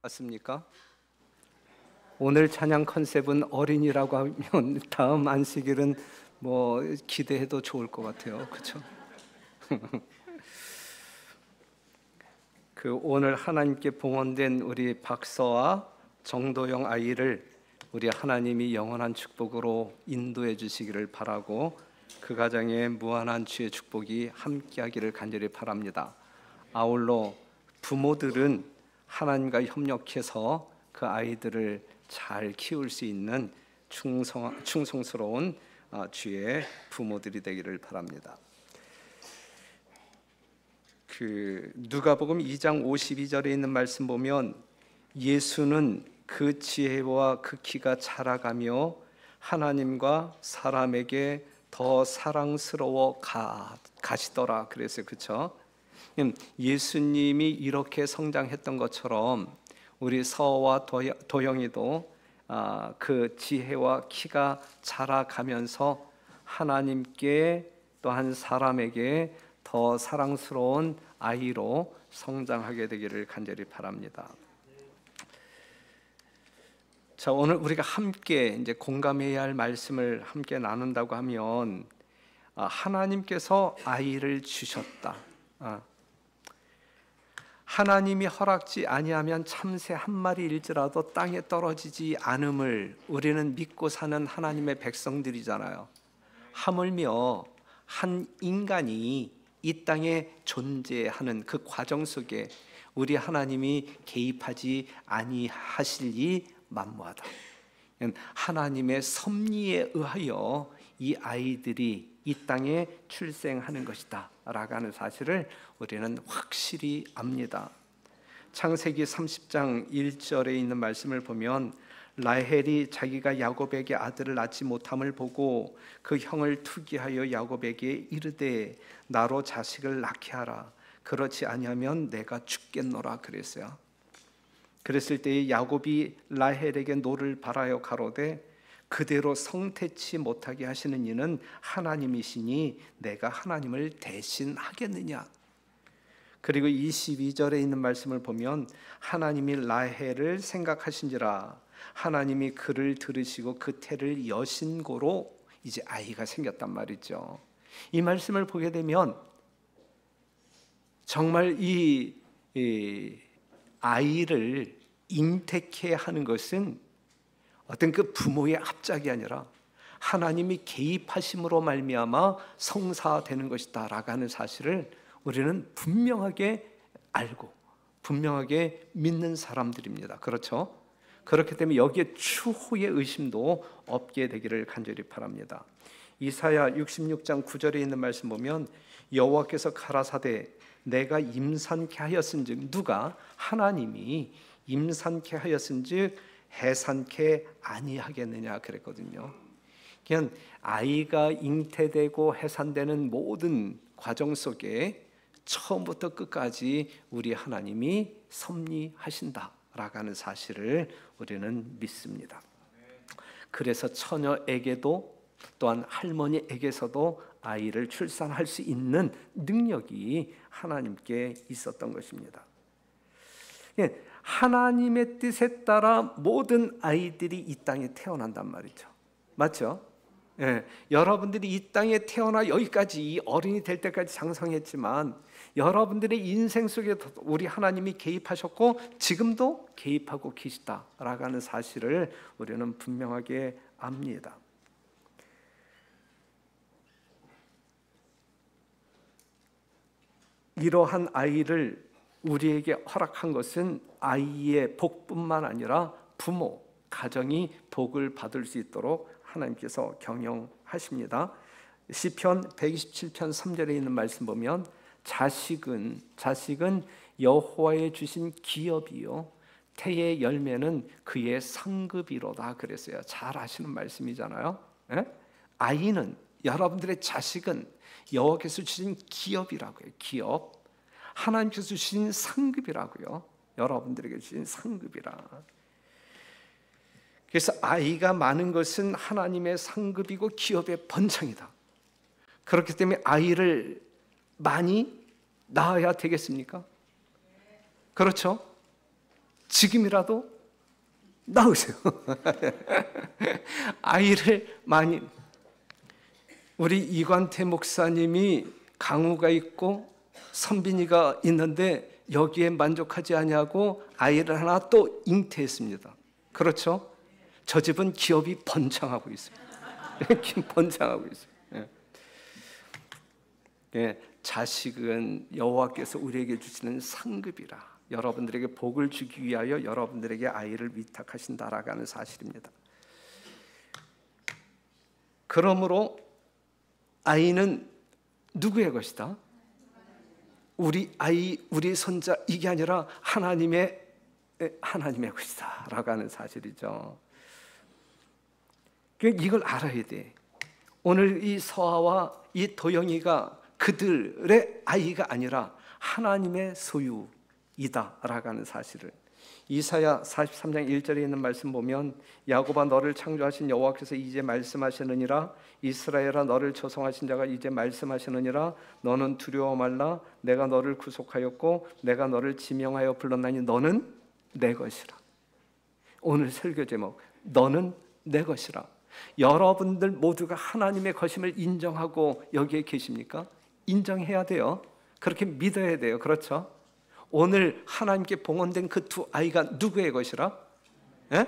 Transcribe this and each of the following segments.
맞습니까? 오늘 찬양 컨셉은 어린이라고 하면 다음 안식일은 뭐 기대해도 좋을 것 같아요. 그렇죠? 오늘 하나님께 봉헌된 우리 박서와 정도영 아이를 우리 하나님이 영원한 축복으로 인도해 주시기를 바라고 그 가정에 무한한 주의 축복이 함께하기를 간절히 바랍니다. 아울러 부모들은 하나님과 협력해서 그 아이들을 잘 키울 수 있는 충성스러운 주의 부모들이 되기를 바랍니다. 누가복음 2장 52절에 있는 말씀 보면 예수는 그 지혜와 그 키가 자라가며 하나님과 사람에게 더 사랑스러워 가시더라 그랬어요. 그렇죠? 예수님이 이렇게 성장했던 것처럼 우리 서와 도영이도 그 지혜와 키가 자라가면서 하나님께 또한 사람에게 더 사랑스러운 아이로 성장하게 되기를 간절히 바랍니다. 자, 오늘 우리가 함께 이제 공감해야 할 말씀을 함께 나눈다고 하면 하나님께서 아이를 주셨다. 하나님이 허락지 아니하면 참새 한 마리일지라도 땅에 떨어지지 않음을 우리는 믿고 사는 하나님의 백성들이잖아요. 하물며 한 인간이 이 땅에 존재하는 그 과정 속에 우리 하나님이 개입하지 아니하실리 만무하다. 하나님의 섭리에 의하여 이 아이들이 이 땅에 출생하는 것이다 라고 하는 사실을 우리는 확실히 압니다. 창세기 30장 1절에 있는 말씀을 보면 라헬이 자기가 야곱에게 아들을 낳지 못함을 보고 그 형을 투기하여 야곱에게 이르되 나로 자식을 낳게 하라. 그렇지 아니하면 내가 죽겠노라 그랬어요. 그랬을 때에 야곱이 라헬에게 노를 바라여 가로되 그대로 성태치 못하게 하시는 이는 하나님이시니 내가 하나님을 대신하겠느냐. 그리고 22절에 있는 말씀을 보면 하나님이 라헬을 생각하신지라 하나님이 그를 들으시고 그 태를 여신고로 이제 아이가 생겼단 말이죠. 이 말씀을 보게 되면 정말 이 아이를 잉태케 하는 것은 어떤 그 부모의 합작이 아니라 하나님이 개입하심으로 말미암아 성사되는 것이다 라고 하는 사실을 우리는 분명하게 알고 분명하게 믿는 사람들입니다. 그렇죠? 그렇기 때문에 여기에 추호의 의심도 없게 되기를 간절히 바랍니다. 이사야 66장 9절에 있는 말씀 보면 여호와께서 가라사대 내가 임산케 하였은즉 누가 하나님이 임산케 하였은즉 해산케 아니하겠느냐 그랬거든요. 그냥 아이가 잉태되고 해산되는 모든 과정 속에 처음부터 끝까지 우리 하나님이 섭리하신다라고 하는 사실을 우리는 믿습니다. 그래서 처녀에게도 또한 할머니에게서도 아이를 출산할 수 있는 능력이 하나님께 있었던 것입니다. 하나님의 뜻에 따라 모든 아이들이 이 땅에 태어난단 말이죠. 맞죠? 여러분들이 이 땅에 태어나 여기까지 어른이 될 때까지 장성했지만 여러분들의 인생 속에 우리 하나님이 개입하셨고 지금도 개입하고 계시다라고 하는 사실을 우리는 분명하게 압니다. 이러한 아이를 우리에게 허락한 것은 아이의 복뿐만 아니라 부모, 가정이 복을 받을 수 있도록 하나님께서 경영하십니다. 시편 127편 3절에 있는 말씀 보면 자식은 여호와의 주신 기업이요 태의 열매는 그의 상급이로다 그랬어요. 잘 아시는 말씀이잖아요. 아이는 여러분들의 자식은 여호와께서 주신 기업이라고요. 기업. 하나님께서 주신 상급이라고요. 여러분들에게 주신 상급이라. 그래서 아이가 많은 것은 하나님의 상급이고 기업의 번창이다. 그렇기 때문에 아이를 많이 낳아야 되겠습니까? 그렇죠? 지금이라도 낳으세요. 아이를 많이. 우리 이관태 목사님이 강우가 있고 선빈이가 있는데 여기에 만족하지 아니하고 아이를 하나 또 잉태했습니다. 그렇죠? 저 집은 기업이 번창하고 있어요. 번창하고 있어요. 예. 예, 자식은 여호와께서 우리에게 주시는 상급이라. 여러분들에게 복을 주기 위하여 여러분들에게 아이를 위탁하신다라고 하는 사실입니다. 그러므로 아이는 누구의 것이다? 우리 아이, 우리 손자, 이게 아니라 하나님의 것이다 라고 하는 사실이죠. 이걸 알아야 돼. 오늘 이 서아와 이 도영이가 그들의 아이가 아니라 하나님의 소유이다 라고 하는 사실을, 이사야 43장 1절에 있는 말씀 보면 야곱아 너를 창조하신 여호와께서 이제 말씀하시느니라, 이스라엘아 너를 조성하신 자가 이제 말씀하시느니라, 너는 두려워 말라, 내가 너를 구속하였고 내가 너를 지명하여 불렀나니 너는 내 것이라. 오늘 설교 제목, 너는 내 것이라. 여러분들 모두가 하나님의 것임을 인정하고 여기에 계십니까? 인정해야 돼요. 그렇게 믿어야 돼요. 그렇죠? 오늘 하나님께 봉헌된 그 두 아이가 누구의 것이라? 예?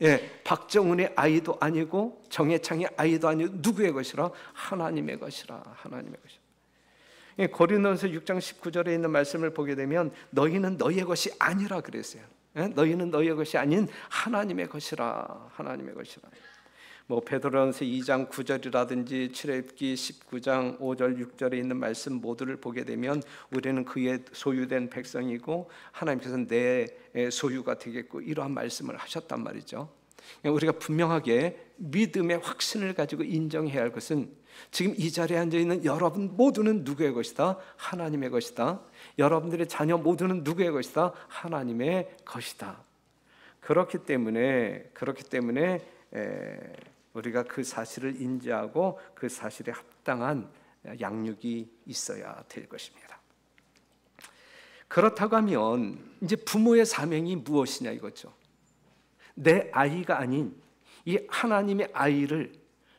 예, 박정훈의 아이도 아니고 정혜창의 아이도 아니고 누구의 것이라? 하나님의 것이라. 하나님의 것이라. 예, 고린도전서 6장 19절에 있는 말씀을 보게 되면 너희는 너희의 것이 아니라 그랬어요. 예? 너희는 너희의 것이 아닌 하나님의 것이라. 하나님의 것이라. 뭐 베드로전서 2장 9절이라든지 출애굽기 19장 5절 6절에 있는 말씀 모두를 보게 되면 우리는 그의 소유된 백성이고 하나님께서 내 소유가 되겠고 이러한 말씀을 하셨단 말이죠. 우리가 분명하게 믿음의 확신을 가지고 인정해야 할 것은 지금 이 자리에 앉아있는 여러분 모두는 누구의 것이다? 하나님의 것이다. 여러분들의 자녀 모두는 누구의 것이다? 하나님의 것이다. 그렇기 때문에 우리가 그 사실을 인지하고 그 사실에 합당한 양육이 있어야 될 것입니다. 그렇다고 하면 이제 부모의 사명이 무엇이냐 이거죠. 내 아이가 아닌 이 하나님의 아이를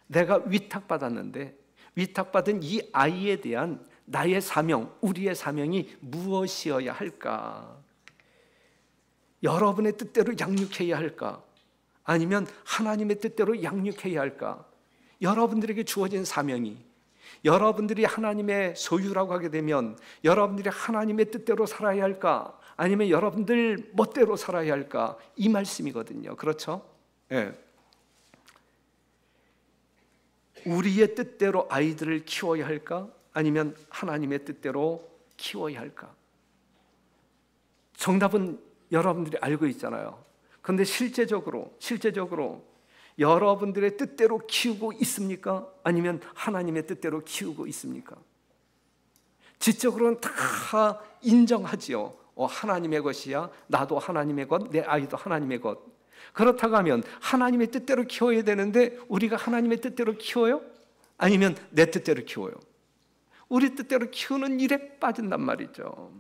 내가 위탁받았는데 위탁받은 이 아이에 대한 나의 사명, 우리의 사명이 무엇이어야 할까? 여러분의 뜻대로 양육해야 할까? 아니면 하나님의 뜻대로 양육해야 할까? 여러분들에게 주어진 사명이, 여러분들이 하나님의 소유라고 하게 되면 여러분들이 하나님의 뜻대로 살아야 할까? 아니면 여러분들 멋대로 살아야 할까? 이 말씀이거든요. 그렇죠? 예. 우리의 뜻대로 아이들을 키워야 할까? 아니면 하나님의 뜻대로 키워야 할까? 정답은 여러분들이 알고 있잖아요. 그런데 실제적으로 여러분들의 뜻대로 키우고 있습니까? 아니면 하나님의 뜻대로 키우고 있습니까? 지적으로는 다 인정하지요. 하나님의 것이야. 나도 하나님의 것, 내 아이도 하나님의 것. 그렇다고 하면 하나님의 뜻대로 키워야 되는데 우리가 하나님의 뜻대로 키워요? 아니면 내 뜻대로 키워요? 우리 뜻대로 키우는 일에 빠진단 말이죠.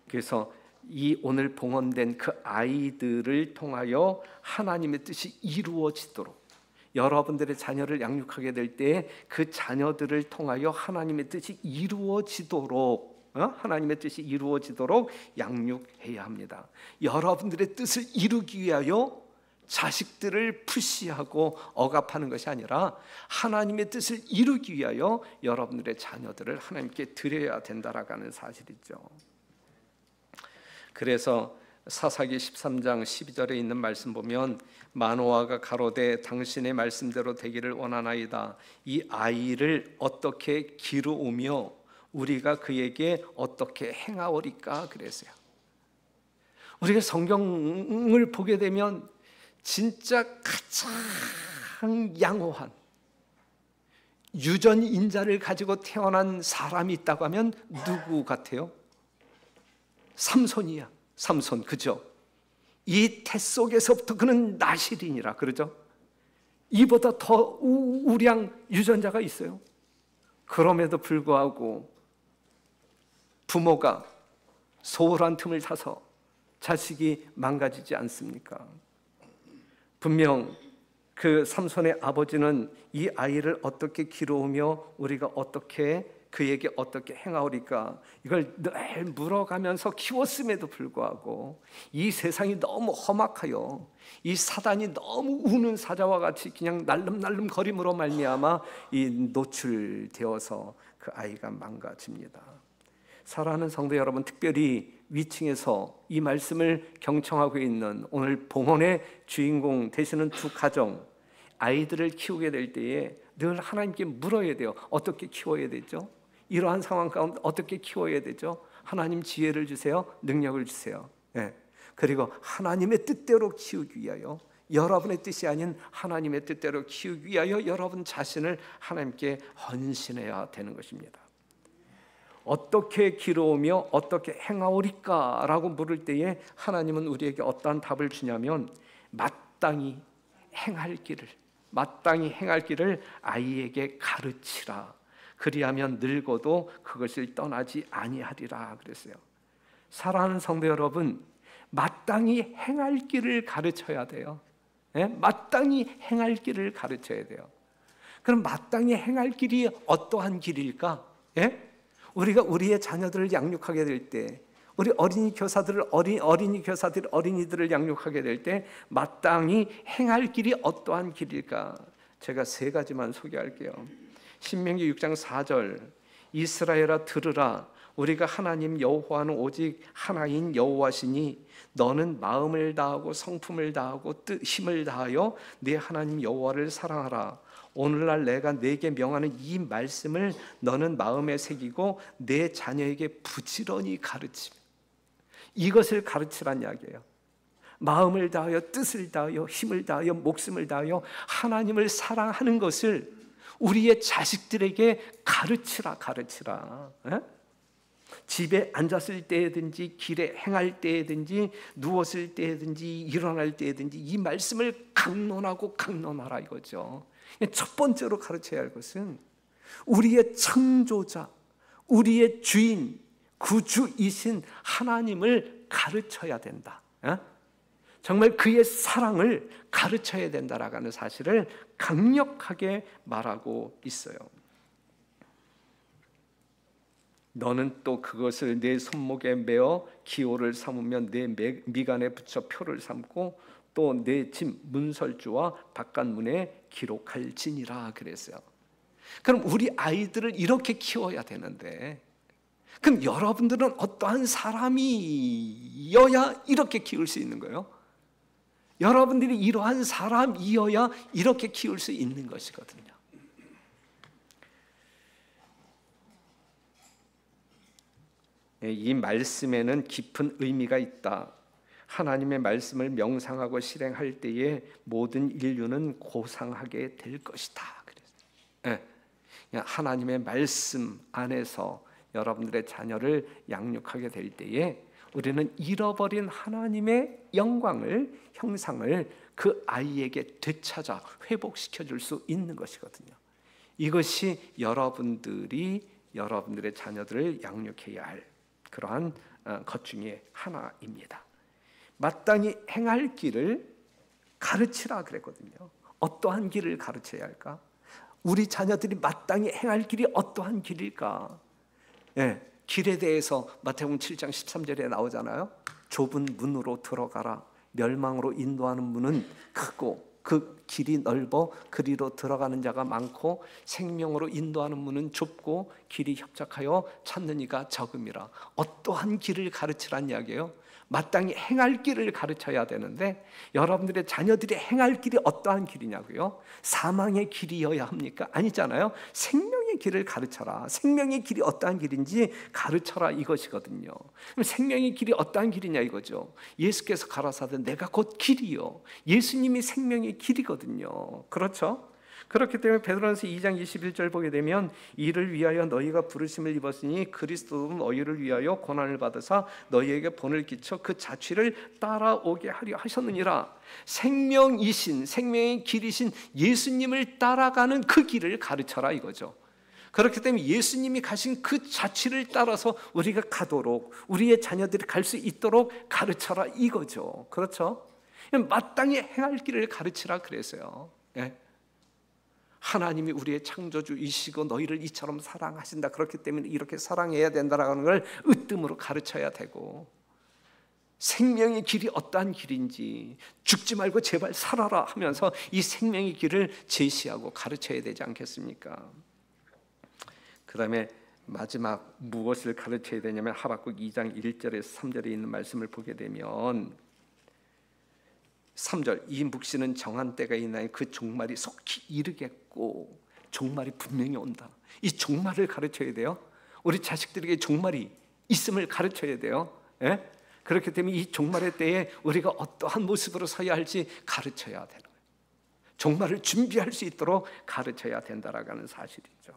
그래서 이 오늘 봉헌된 그 아이들을 통하여 하나님의 뜻이 이루어지도록, 여러분들의 자녀를 양육하게 될 때 그 자녀들을 통하여 하나님의 뜻이 이루어지도록, 하나님의 뜻이 이루어지도록 양육해야 합니다. 여러분들의 뜻을 이루기 위하여 자식들을 푸시하고 억압하는 것이 아니라 하나님의 뜻을 이루기 위하여 여러분들의 자녀들을 하나님께 드려야 된다라고 하는 사실이죠. 그래서 사사기 13장 12절에 있는 말씀 보면 마노아가 가로되 당신의 말씀대로 되기를 원하나이다. 이 아이를 어떻게 기르오며 우리가 그에게 어떻게 행하오리까 그랬어요. 우리가 성경을 보게 되면 진짜 가장 양호한 유전인자를 가지고 태어난 사람이 있다고 하면 누구 같아요? 삼손이야. 삼손, 그죠? 이 태 속에서부터 그는 나실이니라, 그러죠? 이보다 더 우량 유전자가 있어요. 그럼에도 불구하고 부모가 소홀한 틈을 타서 자식이 망가지지 않습니까? 분명 그 삼손의 아버지는 이 아이를 어떻게 기르며 우리가 어떻게 그에게 어떻게 행하오리까 이걸 늘 물어가면서 키웠음에도 불구하고 이 세상이 너무 험악하여 이 사단이 너무 우는 사자와 같이 그냥 날름날름 거림으로 말미암아 이 노출되어서 그 아이가 망가집니다. 사랑하는 성도 여러분, 특별히 위층에서 이 말씀을 경청하고 있는 오늘 봉헌의 주인공 되시는 두 가정, 아이들을 키우게 될 때에 늘 하나님께 물어야 돼요. 어떻게 키워야 되죠? 이러한 상황 가운데 어떻게 키워야 되죠? 하나님 지혜를 주세요. 능력을 주세요. 그리고 하나님의 뜻대로 키우기 위하여, 여러분의 뜻이 아닌 하나님의 뜻대로 키우기 위하여 여러분 자신을 하나님께 헌신해야 되는 것입니다. 어떻게 기르오며 어떻게 행하오리까? 라고 물을 때에 하나님은 우리에게 어떠한 답을 주냐면 마땅히 행할 길을 아이에게 가르치라. 그리하면 늙어도 그것을 떠나지 아니하리라 그랬어요. 사랑하는 성도 여러분, 마땅히 행할 길을 가르쳐야 돼요. 마땅히 행할 길을 가르쳐야 돼요. 그럼 마땅히 행할 길이 어떠한 길일까? 우리가 우리의 자녀들을 양육하게 될 때, 우리 어린이들을 양육하게 될 때 마땅히 행할 길이 어떠한 길일까? 제가 세 가지만 소개할게요. 신명기 6장 4절, 이스라엘아 들으라, 우리가 하나님 여호와는 오직 하나인 여호와시니 너는 마음을 다하고 성품을 다하고 힘을 다하여 네 하나님 여호와를 사랑하라. 오늘날 내가 네게 명하는 이 말씀을 너는 마음에 새기고 내 자녀에게 부지런히 가르치며, 이것을 가르치란 이야기예요. 마음을 다하여 뜻을 다하여 힘을 다하여 목숨을 다하여 하나님을 사랑하는 것을 우리의 자식들에게 가르치라. 집에 앉았을 때든지 길에 행할 때든지 누웠을 때든지 일어날 때든지 이 말씀을 강론하라 이거죠. 첫 번째로 가르쳐야 할 것은 우리의 창조자, 우리의 주인, 구주이신 하나님을 가르쳐야 된다. 정말 그의 사랑을 가르쳐야 된다라는 사실을 강력하게 말하고 있어요. 너는 또 그것을 내 손목에 메어 기호를 삼으면 내 미간에 붙여 표를 삼고 또 내 집 문설주와 바깥문에 기록할지니라 그랬어요. 그럼 우리 아이들을 이렇게 키워야 되는데, 그럼 여러분들은 어떠한 사람이어야 이렇게 키울 수 있는 거예요? 여러분들이 이러한 사람이어야 이렇게 키울 수 있는 것이거든요. 이 말씀에는 깊은 의미가 있다. 하나님의 말씀을 명상하고 실행할 때에 모든 인류는 고상하게 될 것이다. 그래서 하나님의 말씀 안에서 여러분들의 자녀를 양육하게 될 때에 우리는 잃어버린 하나님의 영광을, 형상을 그 아이에게 되찾아 회복시켜 줄 수 있는 것이거든요. 이것이 여러분들이 여러분들의 자녀들을 양육해야 할 그러한 것 중에 하나입니다. 마땅히 행할 길을 가르치라 그랬거든요. 어떠한 길을 가르쳐야 할까? 우리 자녀들이 마땅히 행할 길이 어떠한 길일까? 길에 대해서 마태복음 7장 13절에 나오잖아요. 좁은 문으로 들어가라. 멸망으로 인도하는 문은 크고 그 길이 넓어 그리로 들어가는 자가 많고 생명으로 인도하는 문은 좁고 길이 협착하여 찾는 이가 적음이라. 어떠한 길을 가르치란 이야기예요. 마땅히 행할 길을 가르쳐야 되는데 여러분들의 자녀들이 행할 길이 어떠한 길이냐고요? 사망의 길이어야 합니까? 아니잖아요. 생명의 길을 가르쳐라. 생명의 길이 어떠한 길인지 가르쳐라 이것이거든요. 그럼 생명의 길이 어떠한 길이냐 이거죠. 예수께서 가라사대 내가 곧 길이요. 예수님이 생명의 길이거든요. 그렇죠? 그렇기 때문에 베드로전서 2장 21절 보게 되면 이를 위하여 너희가 부르심을 입었으니 그리스도도 너희를 위하여 고난을 받으사 너희에게 본을 끼쳐 그 자취를 따라오게 하려 하셨느니라. 생명이신, 생명의 길이신 예수님을 따라가는 그 길을 가르쳐라 이거죠. 그렇기 때문에 예수님이 가신 그 자취를 따라서 우리가 가도록, 우리의 자녀들이 갈 수 있도록 가르쳐라 이거죠. 그렇죠? 마땅히 행할 길을 가르치라 그랬어요. 예. 하나님이 우리의 창조주이시고 너희를 이처럼 사랑하신다. 그렇기 때문에 이렇게 사랑해야 된다라는 걸 으뜸으로 가르쳐야 되고, 생명의 길이 어떠한 길인지, 죽지 말고 제발 살아라 하면서 이 생명의 길을 제시하고 가르쳐야 되지 않겠습니까? 그 다음에 마지막 무엇을 가르쳐야 되냐면 하박국 2장 1절에서 3절에 있는 말씀을 보게 되면 3절, 이 묵시는 정한 때가 있나니 그 종말이 속히 이르겠고, 종말이 분명히 온다. 이 종말을 가르쳐야 돼요. 우리 자식들에게 종말이 있음을 가르쳐야 돼요. 예? 그렇기 때문에 이 종말의 때에 우리가 어떠한 모습으로 서야 할지 가르쳐야 되는 거예요. 종말을 준비할 수 있도록 가르쳐야 된다라는 사실이죠.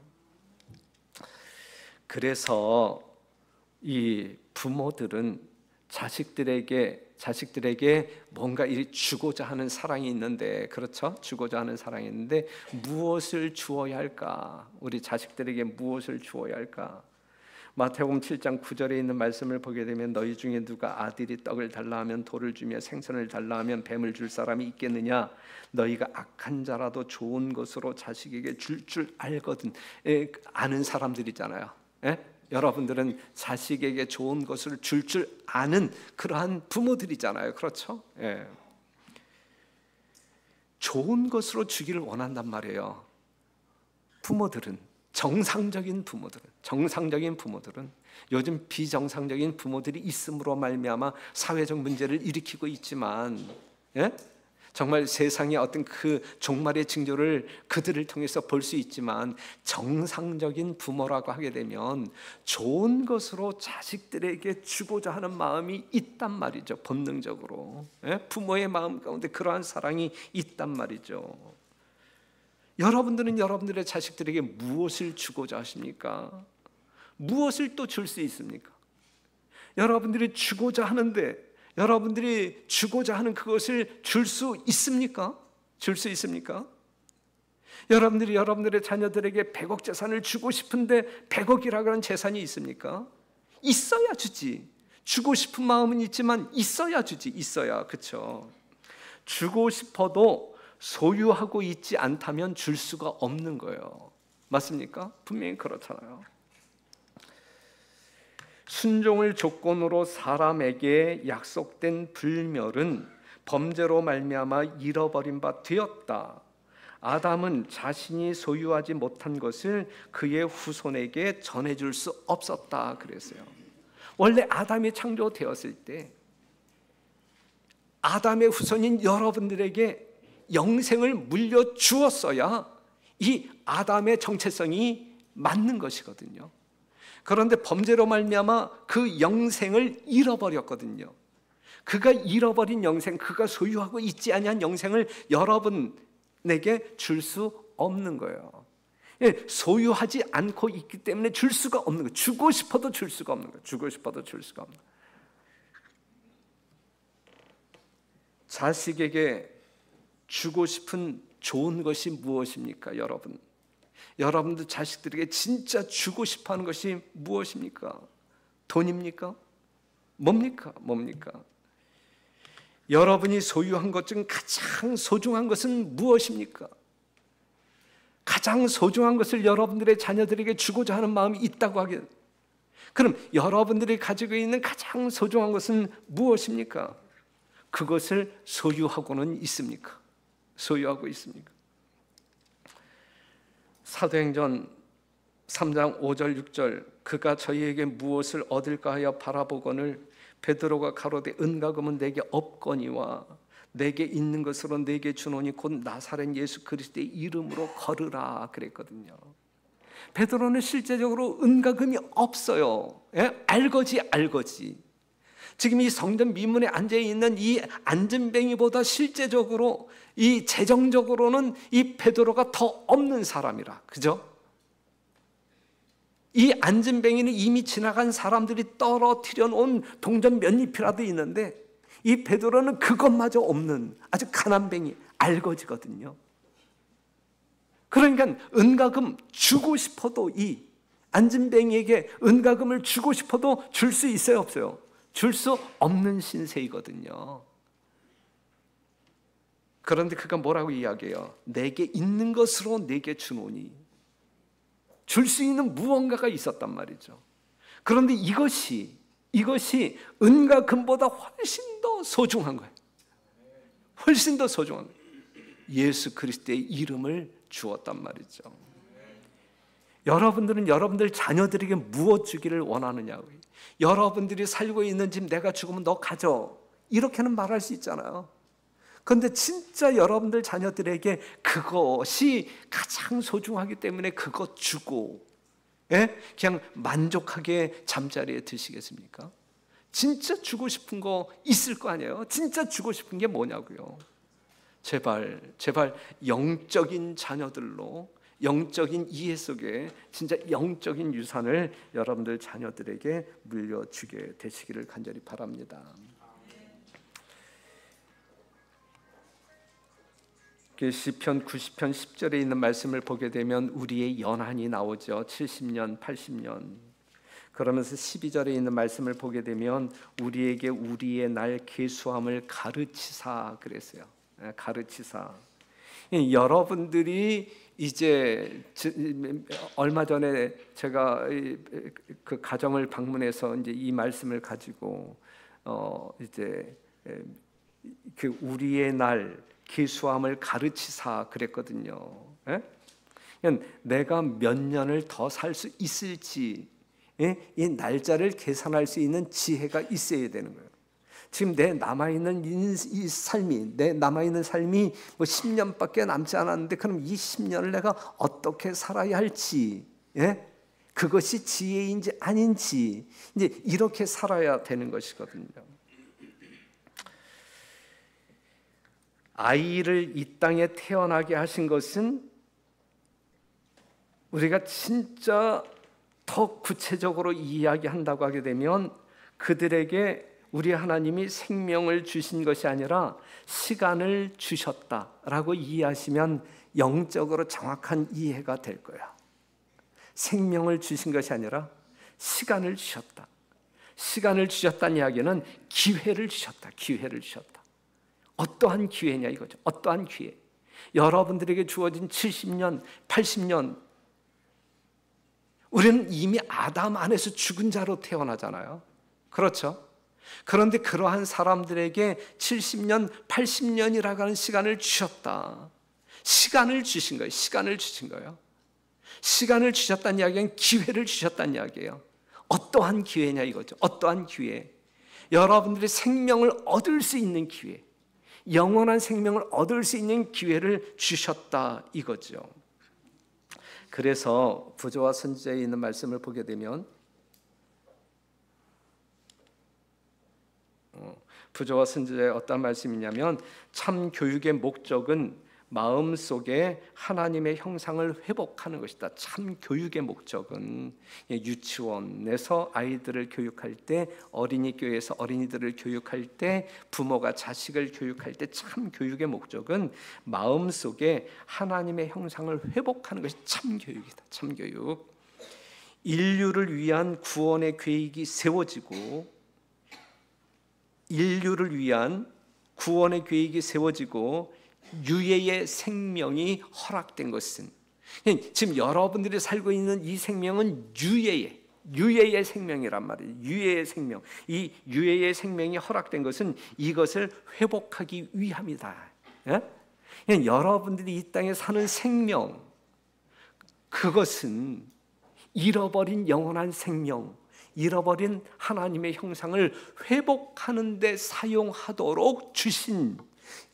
그래서 이 부모들은 자식들에게 뭔가 주고자 하는 사랑이 있는데, 그렇죠? 주고자 하는 사랑이 있는데 무엇을 주어야 할까? 우리 자식들에게 무엇을 주어야 할까? 마태복음 7장 9절에 있는 말씀을 보게 되면 너희 중에 누가 아들이 떡을 달라 하면 돌을 주며 생선을 달라 하면 뱀을 줄 사람이 있겠느냐? 너희가 악한 자라도 좋은 것으로 자식에게 줄 알거든. 아는 사람들이잖아요. 예? 여러분들은 자식에게 좋은 것을 줄 아는 그러한 부모들이잖아요. 그렇죠? 예. 좋은 것으로 주기를 원한단 말이에요. 정상적인 부모들은 요즘 비정상적인 부모들이 있음으로 말미암아 사회적 문제를 일으키고 있지만, 예? 정말 세상의 어떤 그 종말의 징조를 그들을 통해서 볼 수 있지만, 정상적인 부모라고 하게 되면 좋은 것으로 자식들에게 주고자 하는 마음이 있단 말이죠. 본능적으로. 예? 부모의 마음 가운데 그러한 사랑이 있단 말이죠. 여러분들은 여러분들의 자식들에게 무엇을 주고자 하십니까? 무엇을 또 줄 수 있습니까? 여러분들이 주고자 하는데, 여러분들이 주고자 하는 그것을 줄 수 있습니까? 줄 수 있습니까? 여러분들이 여러분들의 자녀들에게 100억 재산을 주고 싶은데 100억이라고 하는 재산이 있습니까? 있어야 주지. 주고 싶은 마음은 있지만 있어야 주지. 있어야. 그렇죠? 주고 싶어도 소유하고 있지 않다면 줄 수가 없는 거예요. 맞습니까? 분명히 그렇잖아요. 순종을 조건으로 사람에게 약속된 불멸은 범죄로 말미암아 잃어버린 바 되었다. 아담은 자신이 소유하지 못한 것을 그의 후손에게 전해줄 수 없었다 그랬어요. 원래 아담이 창조되었을 때 아담의 후손인 여러분들에게 영생을 물려주었어야 이 아담의 정체성이 맞는 것이거든요. 그런데 범죄로 말미암아 그 영생을 잃어버렸거든요. 그가 잃어버린 영생, 그가 소유하고 있지 아니한 영생을 여러분에게 줄 수 없는 거예요. 소유하지 않고 있기 때문에 줄 수가 없는 거예요. 주고 싶어도 줄 수가 없는 거예요. 주고 싶어도 줄 수가 없는 거예요. 자식에게 주고 싶은 좋은 것이 무엇입니까, 여러분? 여러분들 자식들에게 진짜 주고 싶어하는 것이 무엇입니까? 돈입니까? 뭡니까? 여러분이 소유한 것 중 가장 소중한 것은 무엇입니까? 가장 소중한 것을 여러분들의 자녀들에게 주고자 하는 마음이 있다고 하게, 그럼 여러분들이 가지고 있는 가장 소중한 것은 무엇입니까? 그것을 소유하고는 있습니까? 소유하고 있습니까? 사도행전 3장 5절 6절 그가 저희에게 무엇을 얻을까 하여 바라보거늘 베드로가 가로되 은과금은 내게 없거니와 내게 있는 것으로 내게 주노니 곧 나사렛 예수 그리스도의 이름으로 걸으라 그랬거든요. 베드로는 실제적으로 은과금이 없어요. 예? 알거지. 지금 이 성전 미문에 앉아있는 이 안전뱅이보다 실제적으로 이 재정적으로는 이 베드로가 더 없는 사람이라. 그죠? 이 안전뱅이는 이미 지나간 사람들이 떨어뜨려 놓은 동전 몇 잎이라도 있는데 이 베드로는 그것마저 없는 아주 가난뱅이, 알거지거든요. 그러니까 그러니까 은과금 주고 싶어도 이 안진뱅이에게 은과금을 주고 싶어도 줄 수 있어요, 없어요? 줄 수 없는 신세이거든요. 그런데 그가 뭐라고 이야기해요? 내게 있는 것으로 내게 주노니. 줄 수 있는 무언가가 있었단 말이죠. 그런데 이것이 은과 금보다 훨씬 더 소중한 거예요. 훨씬 더 소중한 거예요. 예수 그리스도의 이름을 주었단 말이죠. 여러분들은 여러분들 자녀들에게 무엇 주기를 원하느냐고요. 여러분들이 살고 있는 집 내가 죽으면 너 가져, 이렇게는 말할 수 있잖아요. 그런데 진짜 여러분들 자녀들에게 그것이 가장 소중하기 때문에 그것 주고, 그냥 만족하게 잠자리에 드시겠습니까? 진짜 주고 싶은 거 있을 거 아니에요? 진짜 주고 싶은 게 뭐냐고요? 제발 영적인 자녀들로, 영적인 이해 속에 진짜 영적인 유산을 여러분들 자녀들에게 물려주게 되시기를 간절히 바랍니다. 시편 90편 10절에 있는 말씀을 보게 되면 우리의 연한이 나오죠. 70년, 80년. 그러면서 12절에 있는 말씀을 보게 되면 우리에게 우리의 날 계수함을 가르치사 그랬어요. 가르치사. 여러분들이 이제 얼마 전에 제가 그 가정을 방문해서 이제 이 말씀을 가지고 이제 그 우리의 날 계수함을 가르치사 그랬거든요. 내가 몇 년을 더 살 수 있을지 이 날짜를 계산할 수 있는 지혜가 있어야 되는 거예요. 지금 내 남아있는 이 삶이, 내 남아있는 삶이 뭐 10년밖에 남지 않았는데 그럼 이 10년을 내가 어떻게 살아야 할지, 그것이 지혜인지 아닌지 이제 이렇게 살아야 되는 것이거든요. 아이를 이 땅에 태어나게 하신 것은 우리가 진짜 더 구체적으로 이야기한다고 하게 되면 그들에게 우리 하나님이 생명을 주신 것이 아니라 시간을 주셨다라고 이해하시면 영적으로 정확한 이해가 될 거야. 생명을 주신 것이 아니라 시간을 주셨다. 시간을 주셨다는 이야기는 기회를 주셨다. 기회를 주셨다. 어떠한 기회냐 이거죠. 어떠한 기회. 여러분들에게 주어진 70년, 80년, 우리는 이미 아담 안에서 죽은 자로 태어나잖아요. 그렇죠? 그런데 그러한 사람들에게 70년, 80년이라고 하는 시간을 주셨다. 시간을 주신 거예요. 시간을 주신 거예요. 시간을 주셨다는 이야기는 기회를 주셨다는 이야기예요. 어떠한 기회냐 이거죠. 어떠한 기회. 여러분들이 생명을 얻을 수 있는 기회, 영원한 생명을 얻을 수 있는 기회를 주셨다 이거죠. 그래서 부조와 선지자에 있는 말씀을 보게 되면 부조와 선지자의 어떤 말씀이냐면 참 교육의 목적은 마음속에 하나님의 형상을 회복하는 것이다. 참 교육의 목적은 유치원에서 아이들을 교육할 때, 어린이교회에서 어린이들을 교육할 때, 부모가 자식을 교육할 때 참 교육의 목적은 마음속에 하나님의 형상을 회복하는 것이 참 교육이다. 참 교육. 인류를 위한 구원의 계획이 세워지고 인류를 위한 구원의 계획이 세워지고 유해의 생명이 허락된 것은, 지금 여러분들이 살고 있는 이 생명은 유해의 생명이란 말이에요. 유해의 생명. 이 유해의 생명이 허락된 것은 이것을 회복하기 위함이다. 여러분들이 이 땅에 사는 생명, 그것은 잃어버린 영원한 생명, 잃어버린 하나님의 형상을 회복하는 데 사용하도록 주신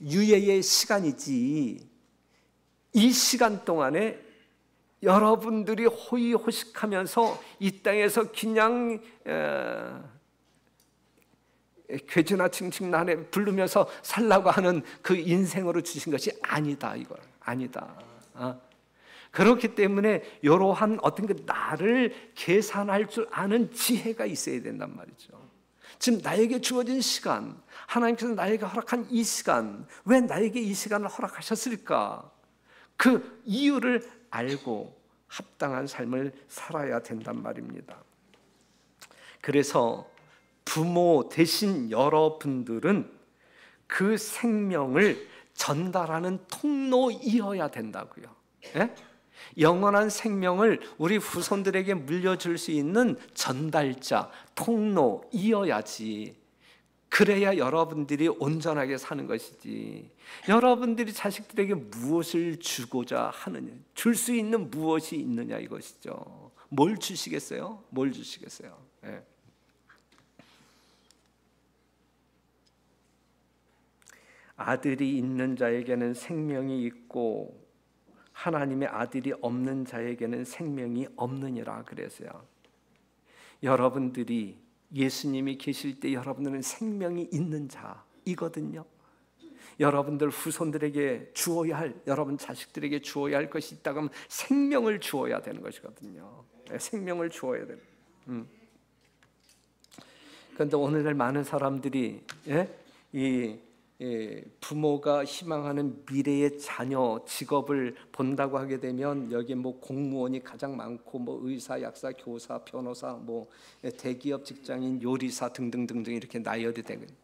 유예의 시간이지, 이 시간 동안에 여러분들이 호의호식하면서 이 땅에서 그냥 괴주나 칭칭나네 부르면서 살라고 하는 그 인생으로 주신 것이 아니다. 이걸 아니다. 그렇기 때문에 이러한 어떤 그 나를 계산할 줄 아는 지혜가 있어야 된단 말이죠. 지금 나에게 주어진 시간, 하나님께서 나에게 허락한 이 시간, 왜 나에게 이 시간을 허락하셨을까? 그 이유를 알고 합당한 삶을 살아야 된단 말입니다. 그래서 부모 되신 여러분들은 그 생명을 전달하는 통로이어야 된다고요. 예? 영원한 생명을 우리 후손들에게 물려줄 수 있는 전달자, 통로이어야지. 그래야 여러분들이 온전하게 사는 것이지. 여러분들이 자식들에게 무엇을 주고자 하느냐, 줄 수 있는 무엇이 있느냐 이것이죠. 뭘 주시겠어요? 뭘 주시겠어요? 예. 아들이 있는 자에게는 생명이 있고 하나님의 아들이 없는 자에게는 생명이 없느니라 그랬어요. 여러분들이 예수님이 계실 때 여러분들은 생명이 있는 자이거든요. 여러분들 후손들에게 주어야 할, 여러분 자식들에게 주어야 할 것이 있다고 하면 생명을 주어야 되는 것이거든요. 생명을 주어야 돼요. 그런데 오늘날 많은 사람들이 부모가 희망하는 미래의 자녀 직업을 본다고 하게 되면 여기 뭐 공무원이 가장 많고 뭐 의사, 약사, 교사, 변호사, 뭐 대기업 직장인, 요리사 등등등등 이렇게 나열이 되거든요.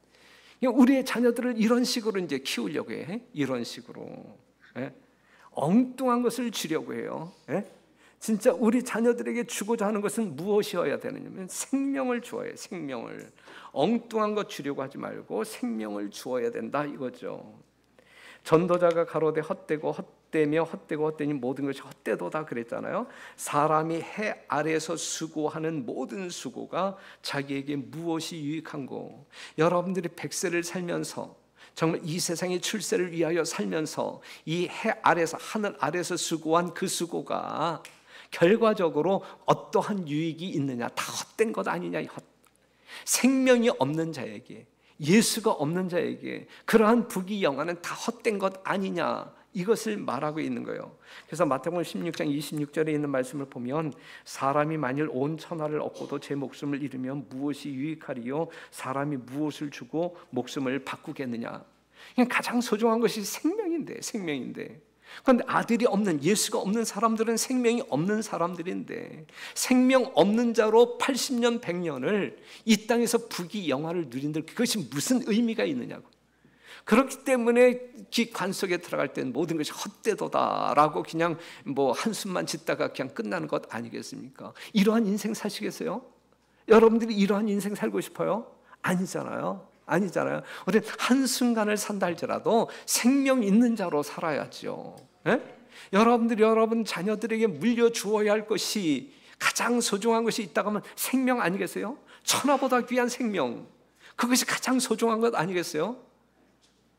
우리의 자녀들을 이런 식으로 이제 키우려고 해. 이런 식으로 엉뚱한 것을 주려고 해요. 진짜 우리 자녀들에게 주고자 하는 것은 무엇이어야 되느냐면 생명을 주어야 해요. 생명을. 엉뚱한 것 주려고 하지 말고 생명을 주어야 된다 이거죠. 전도자가 가로되 헛되고 헛되며 헛되고 헛되니 모든 것이 헛되도다 그랬잖아요. 사람이 해 아래에서 수고하는 모든 수고가 자기에게 무엇이 유익한고, 여러분들이 100세를 살면서 정말 이 세상의 출세를 위하여 살면서 이 해 아래에서, 하늘 아래에서 수고한 그 수고가 결과적으로 어떠한 유익이 있느냐, 다 헛된 것 아니냐. 생명이 없는 자에게, 예수가 없는 자에게 그러한 부귀 영화는 다 헛된 것 아니냐, 이것을 말하고 있는 거예요. 그래서 마태복음 16장 26절에 있는 말씀을 보면 사람이 만일 온 천하를 얻고도 제 목숨을 잃으면 무엇이 유익하리요? 사람이 무엇을 주고 목숨을 바꾸겠느냐. 가장 소중한 것이 생명인데 그런데 아들이 없는, 예수가 없는 사람들은 생명이 없는 사람들인데 생명 없는 자로 80년 100년을 이 땅에서 부귀 영화를 누린들 그것이 무슨 의미가 있느냐고. 그렇기 때문에 관 속에 들어갈 때는 모든 것이 헛되도다라고 그냥 뭐 한숨만 짓다가 그냥 끝나는 것 아니겠습니까? 이러한 인생 사시겠어요? 여러분들이 이러한 인생 살고 싶어요? 아니잖아요. 우리는 한순간을 산다 할지라도 생명 있는 자로 살아야죠. 여러분들이 여러분 자녀들에게 물려주어야 할 것이, 가장 소중한 것이 있다고 하면 생명 아니겠어요? 천하보다 귀한 생명, 그것이 가장 소중한 것 아니겠어요?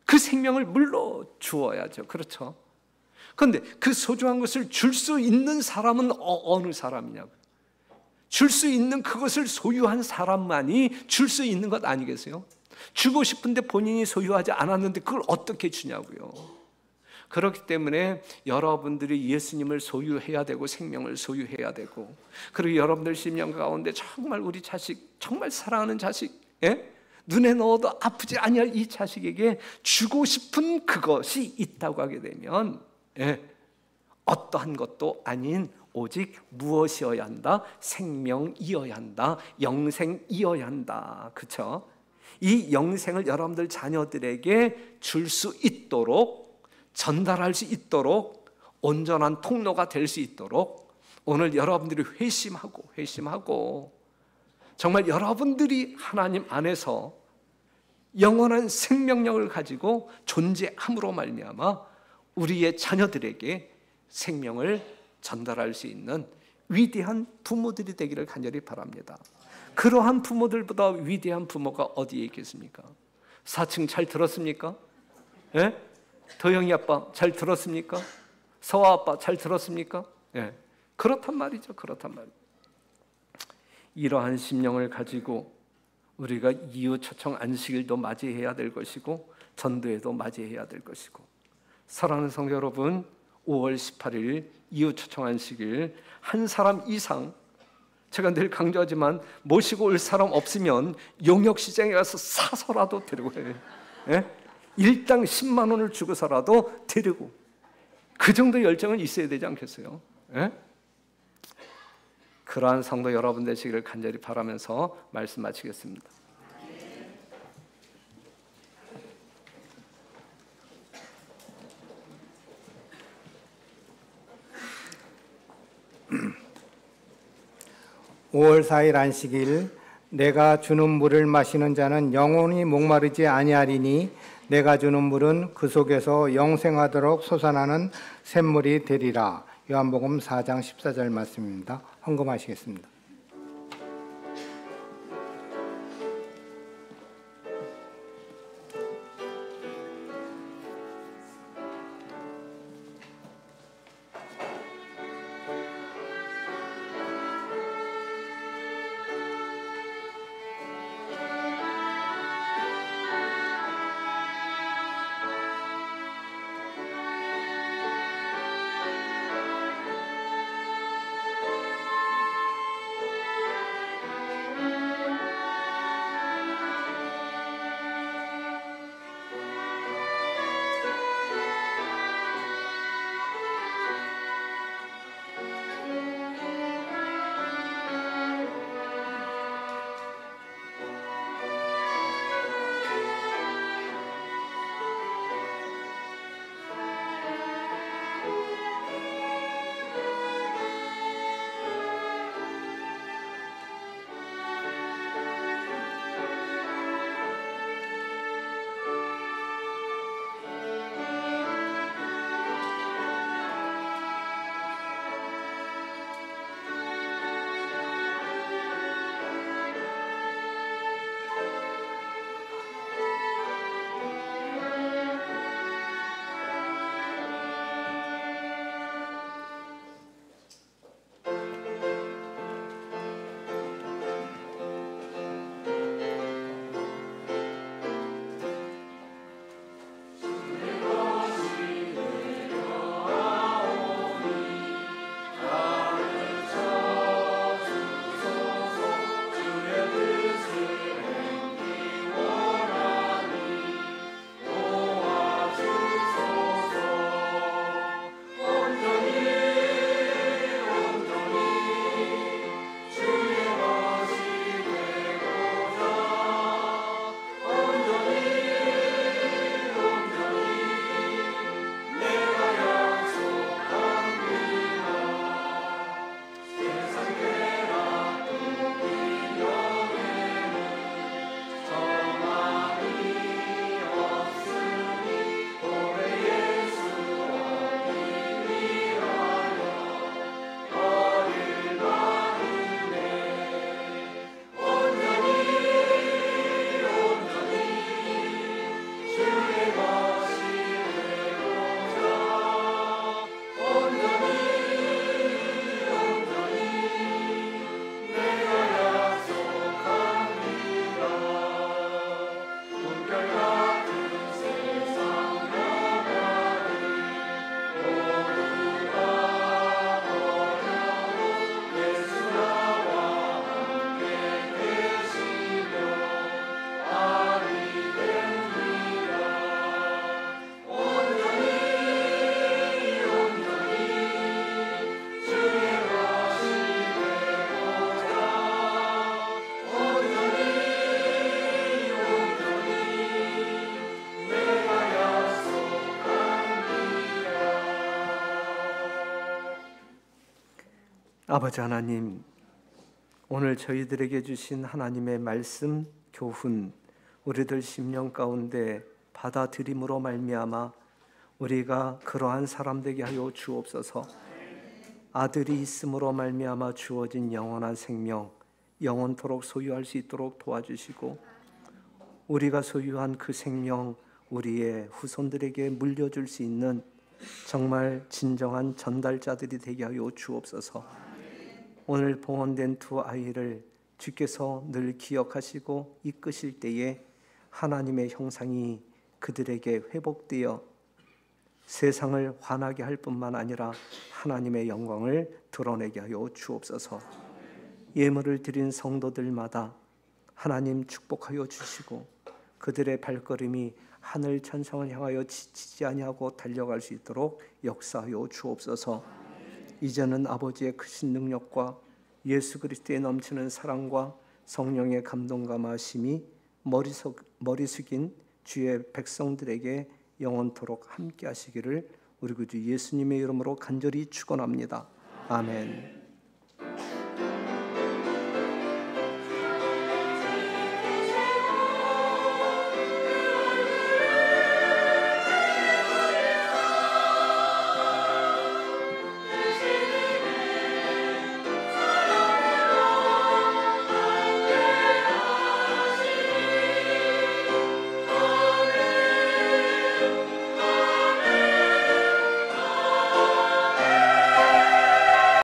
그 생명을 물려주어야죠. 그렇죠? 그런데 그 소중한 것을 줄 수 있는 사람은 어느 사람이냐고요. 줄 수 있는 그것을 소유한 사람만이 줄 수 있는 것 아니겠어요? 주고 싶은데 본인이 소유하지 않았는데 그걸 어떻게 주냐고요. 그렇기 때문에 여러분들이 예수님을 소유해야 되고 생명을 소유해야 되고, 그리고 여러분들 심령 가운데 정말 우리 자식, 정말 사랑하는 자식, 눈에 넣어도 아프지 아니할 이 자식에게 주고 싶은 그것이 있다고 하게 되면 어떠한 것도 아닌 오직 무엇이어야 한다? 생명이어야 한다. 영생이어야 한다. 그렇죠? 이 영생을 여러분들 자녀들에게 줄 수 있도록, 전달할 수 있도록, 온전한 통로가 될 수 있도록 오늘 여러분들이 회심하고 정말 여러분들이 하나님 안에서 영원한 생명력을 가지고 존재함으로 말미암아 우리의 자녀들에게 생명을 전달할 수 있는 위대한 부모들이 되기를 간절히 바랍니다. 그러한 부모들보다 위대한 부모가 어디에 있겠습니까? 4층 잘 들었습니까? 도영이 아빠 잘 들었습니까? 서아 아빠 잘 들었습니까? 그렇단 말이죠. 이러한 심령을 가지고 우리가 이웃 초청 안식일도 맞이해야 될 것이고 전도회도 맞이해야 될 것이고, 사랑하는 성도 여러분, 5월 18일 이웃 초청 안식일 한 사람 이상, 제가 늘 강조하지만 모시고 올 사람 없으면 용역시장에 가서 사서라도 데리고 해요. 일당 10만 원을 주고서라도 데리고, 그 정도 열정은 있어야 되지 않겠어요? 예? 그러한 성도 여러분 되시기를 간절히 바라면서 말씀 마치겠습니다. (5월 4일) 안식일. 내가 주는 물을 마시는 자는 영원히 목마르지 아니하리니 내가 주는 물은 그 속에서 영생하도록 솟아나는 샘물이 되리라. 요한복음 4장 14절 말씀입니다. 헌금하시겠습니다. 아버지 하나님, 오늘 저희들에게 주신 하나님의 말씀, 교훈, 우리들 심령 가운데 받아들임으로 말미암아 우리가 그러한 사람 되게 하여 주옵소서. 아들이 있음으로 말미암아 주어진 영원한 생명, 영원토록 소유할 수 있도록 도와주시고, 우리가 소유한 그 생명 우리의 후손들에게 물려줄 수 있는 정말 진정한 전달자들이 되게 하여 주옵소서. 오늘 봉헌된 두 아이를 주께서 늘 기억하시고 이끄실 때에 하나님의 형상이 그들에게 회복되어 세상을 환하게 할 뿐만 아니라 하나님의 영광을 드러내게 하여 주옵소서. 예물을 드린 성도들마다 하나님 축복하여 주시고 그들의 발걸음이 하늘 천상을 향하여 지치지 아니하고 달려갈 수 있도록 역사하여 주옵소서. 이제는 아버지의 크신 능력과 예수 그리스도의 넘치는 사랑과 성령의 감동과 마심이 머리 숙인 주의 백성들에게 영원토록 함께 하시기를 우리 구주 예수님의 이름으로 간절히 축원합니다. 아멘.